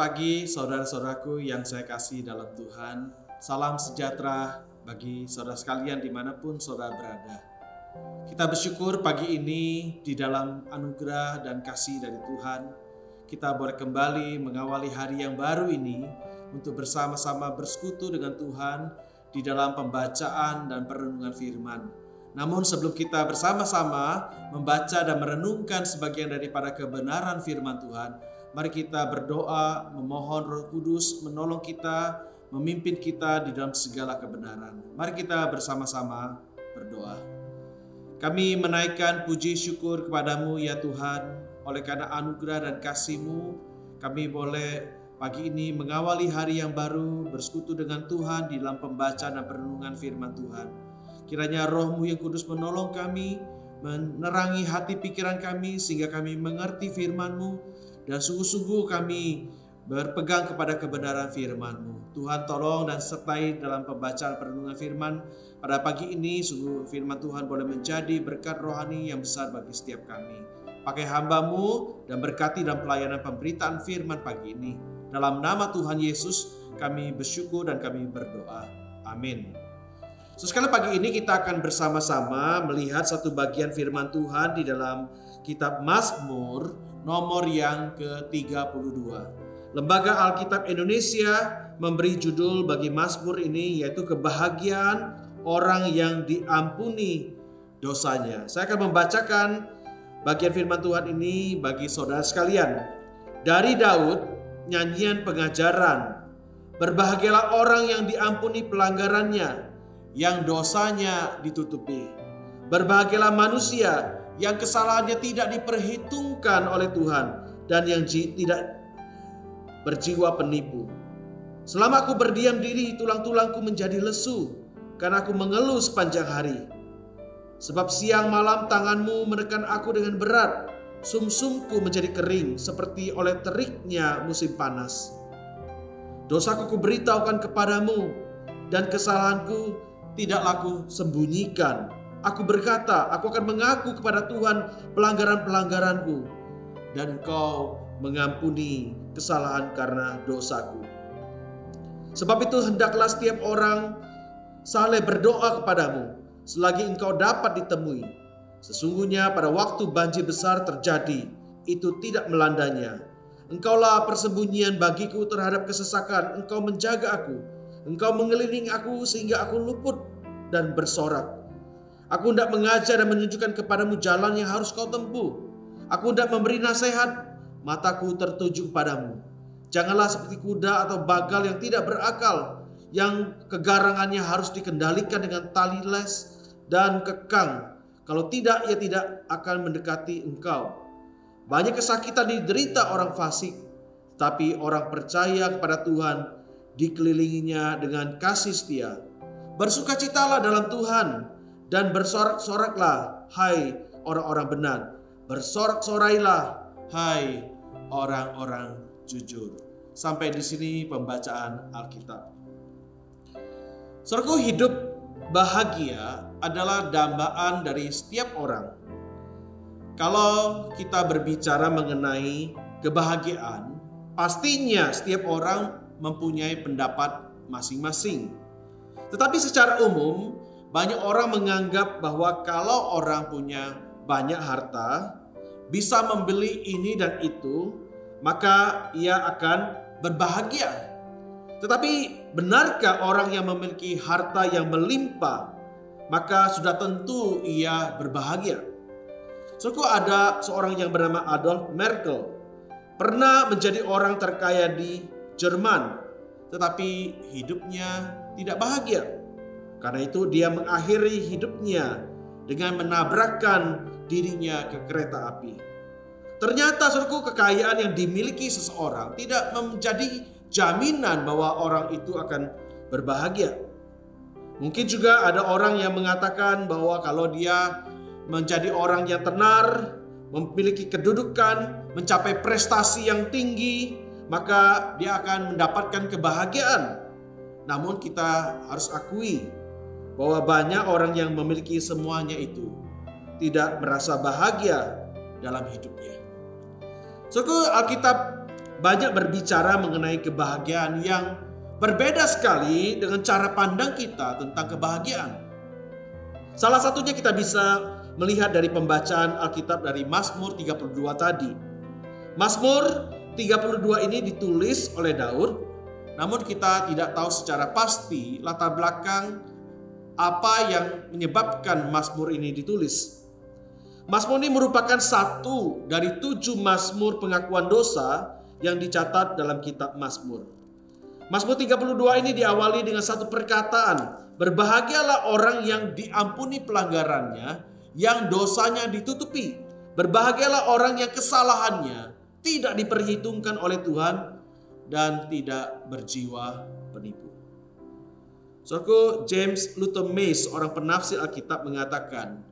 pagi saudara-saudaraku yang saya kasih dalam Tuhan. Salam sejahtera bagi saudara sekalian dimanapun saudara berada. Kita bersyukur pagi ini di dalam anugerah dan kasih dari Tuhan. Kita boleh kembali mengawali hari yang baru ini untuk bersama-sama bersekutu dengan Tuhan di dalam pembacaan dan perenungan firman. Namun sebelum kita bersama-sama membaca dan merenungkan sebagian daripada kebenaran firman Tuhan, mari kita berdoa memohon Roh Kudus menolong kita, memimpin kita di dalam segala kebenaran. Mari kita bersama-sama berdoa. Kami menaikkan puji syukur kepadamu ya Tuhan, oleh karena anugerah dan kasih-Mu, kami boleh pagi ini mengawali hari yang baru bersekutu dengan Tuhan di dalam pembacaan dan perenungan firman Tuhan. Kiranya Roh-Mu yang kudus menolong kami, menerangi hati pikiran kami sehingga kami mengerti firman-Mu dan sungguh-sungguh kami berpegang kepada kebenaran firman-Mu. Tuhan tolong dan sertai dalam pembacaan perenungan firman pada pagi ini. Sungguh firman Tuhan boleh menjadi berkat rohani yang besar bagi setiap kami. Pakai hamba-Mu dan berkati dalam pelayanan pemberitaan firman pagi ini. Dalam nama Tuhan Yesus kami bersyukur dan kami berdoa. Amin. Sekali pagi ini kita akan bersama-sama melihat satu bagian firman Tuhan di dalam kitab Mazmur nomor yang ke-32. Lembaga Alkitab Indonesia memberi judul bagi Mazmur ini yaitu kebahagiaan orang yang diampuni dosanya. Saya akan membacakan bagian firman Tuhan ini bagi saudara sekalian. Dari Daud, nyanyian pengajaran. Berbahagialah orang yang diampuni pelanggarannya, yang dosanya ditutupi. Berbahagialah manusia yang kesalahannya tidak diperhitungkan oleh Tuhan dan yang tidak berjiwa penipu. Selama aku berdiam diri, tulang-tulangku menjadi lesu karena aku mengeluh sepanjang hari. Sebab siang malam tanganmu menekan aku dengan berat, sumsumku menjadi kering seperti oleh teriknya musim panas. Dosaku kuberitahukan kepadamu dan kesalahanku tidak laku sembunyikan. Aku berkata, aku akan mengaku kepada Tuhan pelanggaran-pelanggaranku, dan Engkau mengampuni kesalahan karena dosaku. Sebab itu hendaklah setiap orang saleh berdoa kepadamu selagi engkau dapat ditemui. Sesungguhnya pada waktu banjir besar terjadi, itu tidak melandanya. Engkaulah persembunyian bagiku terhadap kesesakan. Engkau menjaga aku. Engkau mengelilingi aku sehingga aku luput dan bersorak. Aku hendak mengajar dan menunjukkan kepadamu jalan yang harus kau tempuh. Aku hendak memberi nasihat, mataku tertuju kepadamu. Janganlah seperti kuda atau bagal yang tidak berakal, yang kegarangannya harus dikendalikan dengan tali les dan kekang. Kalau tidak, ia tidak akan mendekati engkau. Banyak kesakitan diderita orang fasik, tapi orang percaya kepada Tuhan dikelilinginya dengan kasih setia. Bersukacitalah dalam Tuhan dan bersorak-soraklah, hai orang-orang benar. Bersorak-sorailah, hai orang-orang jujur. Sampai di sini pembacaan Alkitab. Saudaraku, hidup bahagia adalah dambaan dari setiap orang. Kalau kita berbicara mengenai kebahagiaan, pastinya setiap orang mempunyai pendapat masing-masing. Tetapi secara umum, banyak orang menganggap bahwa kalau orang punya banyak harta, bisa membeli ini dan itu, maka ia akan berbahagia. Tetapi benarkah orang yang memiliki harta yang melimpah, maka sudah tentu ia berbahagia? Suku ada seorang yang bernama Adolf Merkel, pernah menjadi orang terkaya di Jerman, tetapi hidupnya tidak bahagia. Karena itu dia mengakhiri hidupnya dengan menabrakkan dirinya ke kereta api. Ternyata suku kekayaan yang dimiliki seseorang tidak menjadi jaminan bahwa orang itu akan berbahagia. Mungkin juga ada orang yang mengatakan bahwa kalau dia menjadi orang yang tenar, memiliki kedudukan, mencapai prestasi yang tinggi, maka dia akan mendapatkan kebahagiaan. Namun kita harus akui bahwa banyak orang yang memiliki semuanya itu tidak merasa bahagia dalam hidupnya. Alkitab banyak berbicara mengenai kebahagiaan yang berbeda sekali dengan cara pandang kita tentang kebahagiaan. Salah satunya kita bisa melihat dari pembacaan Alkitab dari Mazmur 32 tadi. Mazmur 32 ini ditulis oleh Daud, namun kita tidak tahu secara pasti latar belakang apa yang menyebabkan Mazmur ini ditulis. Mazmur ini merupakan satu dari 7 Mazmur pengakuan dosa yang dicatat dalam kitab Mazmur. Mazmur 32 ini diawali dengan satu perkataan, berbahagialah orang yang diampuni pelanggarannya, yang dosanya ditutupi. Berbahagialah orang yang kesalahannya tidak diperhitungkan oleh Tuhan dan tidak berjiwa penipu. Saudaraku, James Luther Mace, seorang penafsir Alkitab, mengatakan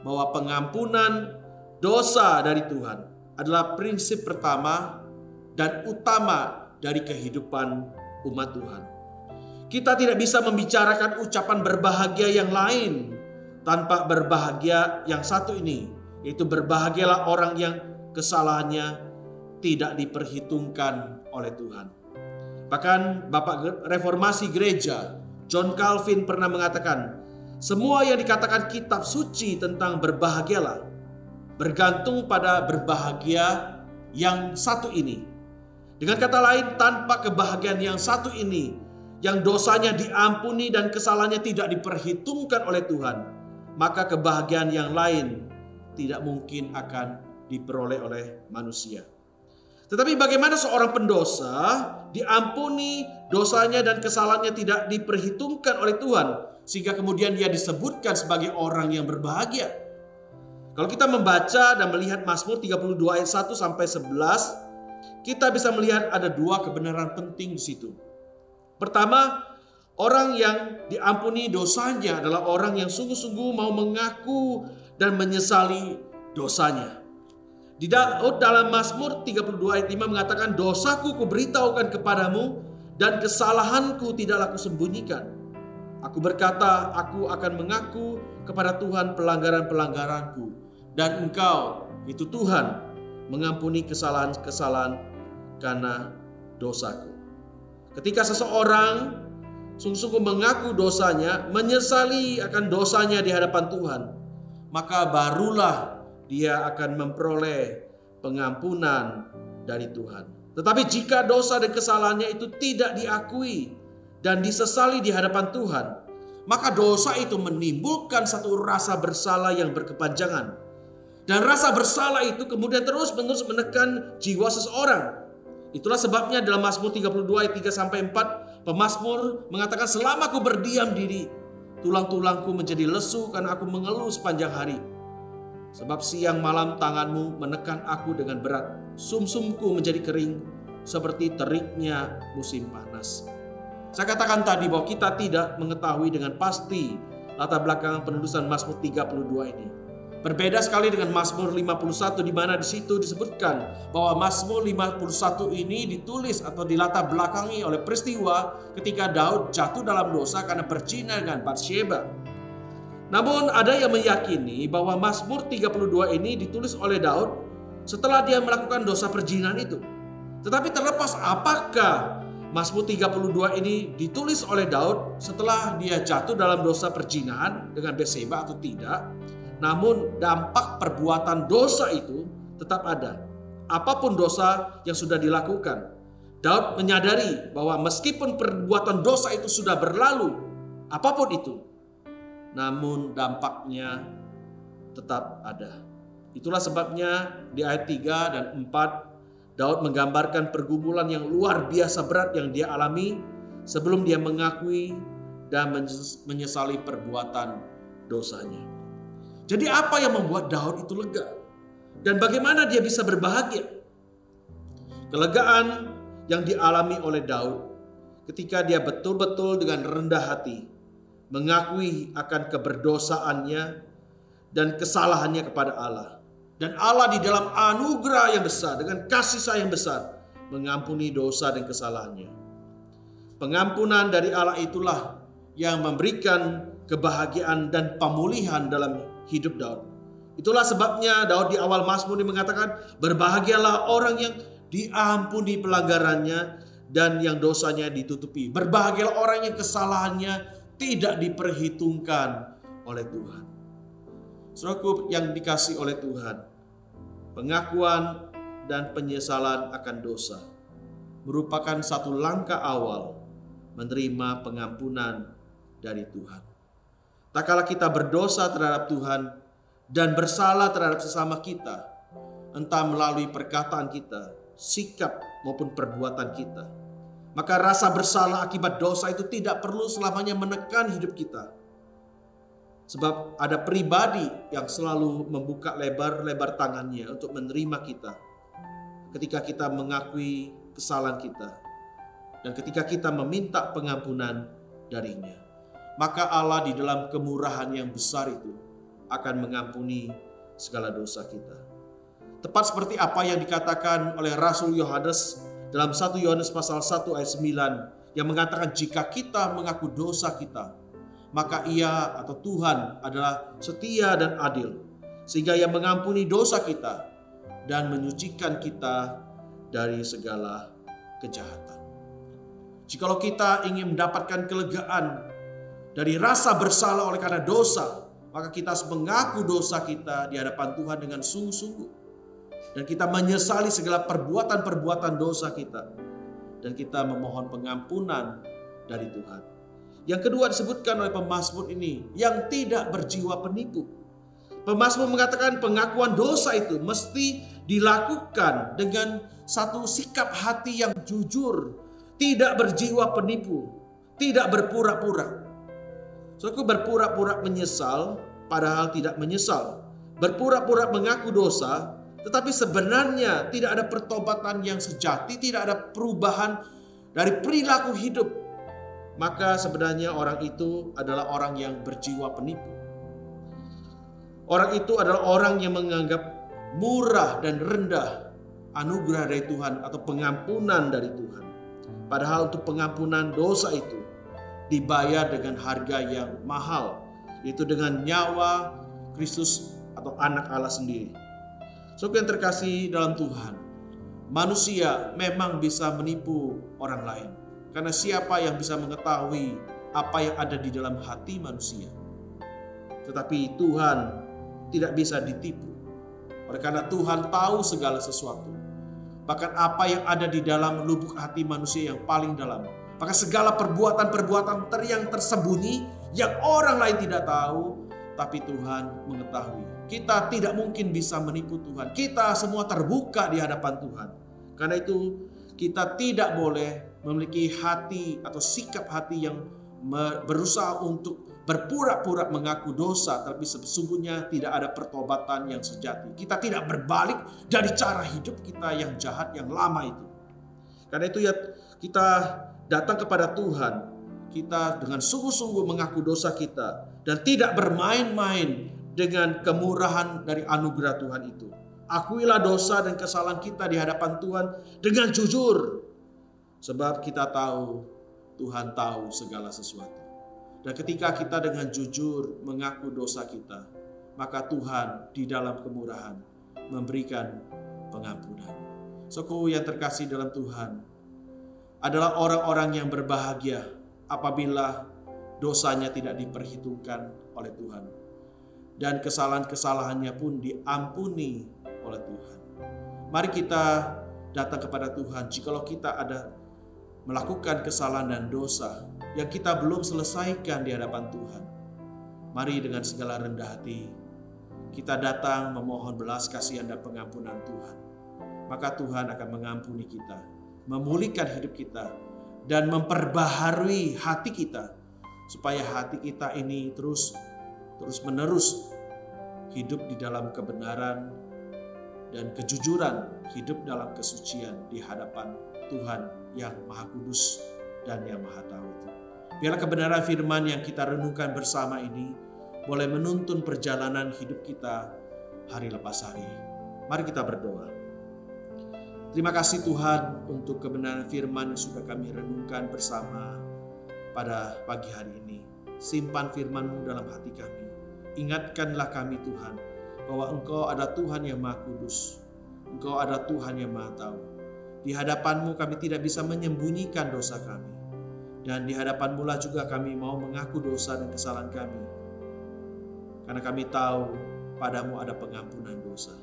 bahwa pengampunan dosa dari Tuhan adalah prinsip pertama dan utama dari kehidupan umat Tuhan. Kita tidak bisa membicarakan ucapan berbahagia yang lain tanpa berbahagia yang satu ini, yaitu berbahagialah orang yang kesalahannya tidak diperhitungkan oleh Tuhan. Bahkan Bapak Reformasi Gereja John Calvin pernah mengatakan, semua yang dikatakan kitab suci tentang berbahagialah bergantung pada berbahagia yang satu ini. Dengan kata lain, tanpa kebahagiaan yang satu ini, yang dosanya diampuni dan kesalahannya tidak diperhitungkan oleh Tuhan, maka kebahagiaan yang lain tidak mungkin akan diperoleh oleh manusia. Tetapi bagaimana seorang pendosa diampuni dosanya dan kesalahannya tidak diperhitungkan oleh Tuhan, sehingga kemudian dia disebutkan sebagai orang yang berbahagia? Kalau kita membaca dan melihat Mazmur 32 ayat 1 sampai 11, kita bisa melihat ada dua kebenaran penting di situ. Pertama, orang yang diampuni dosanya adalah orang yang sungguh-sungguh mau mengaku dan menyesali dosanya. Di Daud dalam Mazmur 32 ayat 5 mengatakan, dosaku kuberitahukan kepadamu dan kesalahanku tidaklah kusembunyikan. Aku berkata, aku akan mengaku kepada Tuhan pelanggaran-pelanggaranku, dan Engkau, itu Tuhan, mengampuni kesalahan-kesalahan karena dosaku. Ketika seseorang sungguh-sungguh mengaku dosanya, menyesali akan dosanya di hadapan Tuhan, maka barulah dia akan memperoleh pengampunan dari Tuhan. Tetapi jika dosa dan kesalahannya itu tidak diakui dan disesali di hadapan Tuhan, maka dosa itu menimbulkan satu rasa bersalah yang berkepanjangan. Dan rasa bersalah itu kemudian terus-menerus menekan jiwa seseorang. Itulah sebabnya dalam Mazmur 32 ayat 3-4, pemazmur mengatakan, selama aku berdiam diri, tulang-tulangku menjadi lesu karena aku mengeluh sepanjang hari. Sebab siang malam tanganmu menekan aku dengan berat. Sumsumku menjadi kering seperti teriknya musim panas. Saya katakan tadi bahwa kita tidak mengetahui dengan pasti latar belakang penulisan Mazmur 32 ini. Berbeda sekali dengan Mazmur 51 di mana di situ disebutkan bahwa Mazmur 51 ini ditulis atau dilatar belakangi oleh peristiwa ketika Daud jatuh dalam dosa karena berzina dengan Batsyeba. Namun ada yang meyakini bahwa Mazmur 32 ini ditulis oleh Daud setelah dia melakukan dosa perzinahan itu. Tetapi terlepas apakah Mazmur 32 ini ditulis oleh Daud setelah dia jatuh dalam dosa perzinahan dengan Batseba atau tidak, namun dampak perbuatan dosa itu tetap ada. Apapun dosa yang sudah dilakukan, Daud menyadari bahwa meskipun perbuatan dosa itu sudah berlalu, apapun itu, namun dampaknya tetap ada. Itulah sebabnya di ayat 3 dan 4 Daud menggambarkan pergumulan yang luar biasa berat yang dia alami sebelum dia mengakui dan menyesali perbuatan dosanya. Jadi apa yang membuat Daud itu lega? Dan bagaimana dia bisa berbahagia? Kelegaan yang dialami oleh Daud ketika dia betul-betul dengan rendah hati mengakui akan keberdosaannya dan kesalahannya kepada Allah. Dan Allah di dalam anugerah yang besar, dengan kasih sayang besar, mengampuni dosa dan kesalahannya. Pengampunan dari Allah itulah yang memberikan kebahagiaan dan pemulihan dalam hidup Daud. Itulah sebabnya Daud di awal Mazmur ini mengatakan, berbahagialah orang yang diampuni pelanggarannya, dan yang dosanya ditutupi. Berbahagialah orang yang kesalahannya tidak diperhitungkan oleh Tuhan. Saudaraku yang dikasihi oleh Tuhan, pengakuan dan penyesalan akan dosa merupakan satu langkah awal menerima pengampunan dari Tuhan. Tak kala kita berdosa terhadap Tuhan dan bersalah terhadap sesama kita, entah melalui perkataan kita, sikap maupun perbuatan kita, maka rasa bersalah akibat dosa itu tidak perlu selamanya menekan hidup kita. Sebab ada pribadi yang selalu membuka lebar-lebar tangannya untuk menerima kita ketika kita mengakui kesalahan kita dan ketika kita meminta pengampunan darinya. Maka Allah di dalam kemurahan yang besar itu akan mengampuni segala dosa kita. Tepat seperti apa yang dikatakan oleh Rasul Yohanes dalam 1 Yohanes pasal 1 ayat 9 yang mengatakan jika kita mengaku dosa kita, maka Ia atau Tuhan adalah setia dan adil sehingga Ia mengampuni dosa kita dan menyucikan kita dari segala kejahatan. Jikalau kita ingin mendapatkan kelegaan dari rasa bersalah oleh karena dosa, maka kita harus mengaku dosa kita di hadapan Tuhan dengan sungguh-sungguh. Dan kita menyesali segala perbuatan-perbuatan dosa kita. Dan kita memohon pengampunan dari Tuhan. Yang kedua disebutkan oleh pemazmur ini, yang tidak berjiwa penipu. Pemazmur mengatakan pengakuan dosa itu mesti dilakukan dengan satu sikap hati yang jujur, tidak berjiwa penipu, tidak berpura-pura. Saudaraku, berpura-pura menyesal padahal tidak menyesal. Berpura-pura mengaku dosa tetapi sebenarnya tidak ada pertobatan yang sejati, tidak ada perubahan dari perilaku hidup. Maka sebenarnya orang itu adalah orang yang berjiwa penipu. Orang itu adalah orang yang menganggap murah dan rendah anugerah dari Tuhan atau pengampunan dari Tuhan. Padahal untuk pengampunan dosa itu dibayar dengan harga yang mahal, yaitu dengan nyawa Kristus atau anak Allah sendiri. Saudara yang terkasih dalam Tuhan, manusia memang bisa menipu orang lain. Karena siapa yang bisa mengetahui apa yang ada di dalam hati manusia? Tetapi Tuhan tidak bisa ditipu. Oleh karena Tuhan tahu segala sesuatu. Bahkan apa yang ada di dalam lubuk hati manusia yang paling dalam. Maka segala perbuatan-perbuatan yang tersembunyi yang orang lain tidak tahu, tapi Tuhan mengetahui. Kita tidak mungkin bisa menipu Tuhan. Kita semua terbuka di hadapan Tuhan. Karena itu kita tidak boleh memiliki hati atau sikap hati yang berusaha untuk berpura-pura mengaku dosa, tapi sesungguhnya tidak ada pertobatan yang sejati. Kita tidak berbalik dari cara hidup kita yang jahat, yang lama itu. Karena itu ya kita datang kepada Tuhan, kita dengan sungguh-sungguh mengaku dosa kita dan tidak bermain-main dengan kemurahan dari anugerah Tuhan itu. Akuilah dosa dan kesalahan kita di hadapan Tuhan dengan jujur. Sebab kita tahu Tuhan tahu segala sesuatu. Dan ketika kita dengan jujur mengaku dosa kita, maka Tuhan di dalam kemurahan memberikan pengampunan. Saudaraku yang terkasih dalam Tuhan, adalah orang-orang yang berbahagia apabila dosanya tidak diperhitungkan oleh Tuhan. Dan kesalahan-kesalahannya pun diampuni oleh Tuhan. Mari kita datang kepada Tuhan jikalau kita ada melakukan kesalahan dan dosa yang kita belum selesaikan di hadapan Tuhan. Mari dengan segala rendah hati kita datang memohon belas kasihan dan pengampunan Tuhan. Maka Tuhan akan mengampuni kita, memulihkan hidup kita, dan memperbaharui hati kita supaya hati kita ini terus menerus hidup di dalam kebenaran dan kejujuran, hidup dalam kesucian di hadapan Tuhan yang Maha Kudus dan yang Maha Tahu itu. Biarlah kebenaran firman yang kita renungkan bersama ini boleh menuntun perjalanan hidup kita hari lepas hari. Mari kita berdoa. Terima kasih Tuhan untuk kebenaran firman yang sudah kami renungkan bersama pada pagi hari ini. Simpan firman-Mu dalam hati kami. Ingatkanlah kami Tuhan bahwa Engkau ada Tuhan yang Maha Kudus. Engkau ada Tuhan yang Maha Tahu. Di hadapan-Mu kami tidak bisa menyembunyikan dosa kami. Dan di hadapan-Mu lah juga kami mau mengaku dosa dan kesalahan kami. Karena kami tahu pada-Mu ada pengampunan dosa.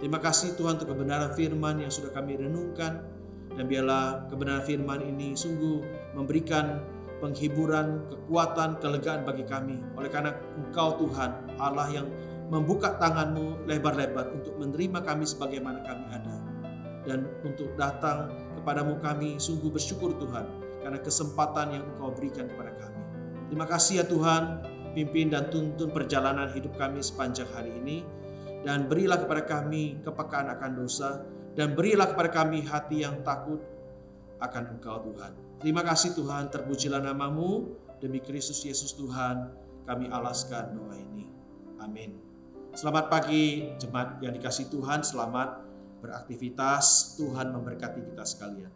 Terima kasih Tuhan untuk kebenaran firman yang sudah kami renungkan. Dan biarlah kebenaran firman ini sungguh memberikan penghiburan, kekuatan, kelegaan bagi kami. Oleh karena Engkau Tuhan, Allah yang membuka tangan-Mu lebar-lebar untuk menerima kami sebagaimana kami ada. Dan untuk datang kepadamu kami sungguh bersyukur Tuhan, karena kesempatan yang Engkau berikan kepada kami. Terima kasih ya Tuhan, pimpin dan tuntun perjalanan hidup kami sepanjang hari ini. Dan berilah kepada kami kepekaan akan dosa, dan berilah kepada kami hati yang takut akan Engkau Tuhan. Terima kasih Tuhan, terpujilah nama-Mu. Demi Kristus Yesus Tuhan, kami alaskan doa ini. Amin. Selamat pagi jemaat yang dikasihi Tuhan, selamat beraktivitas. Tuhan memberkati kita sekalian.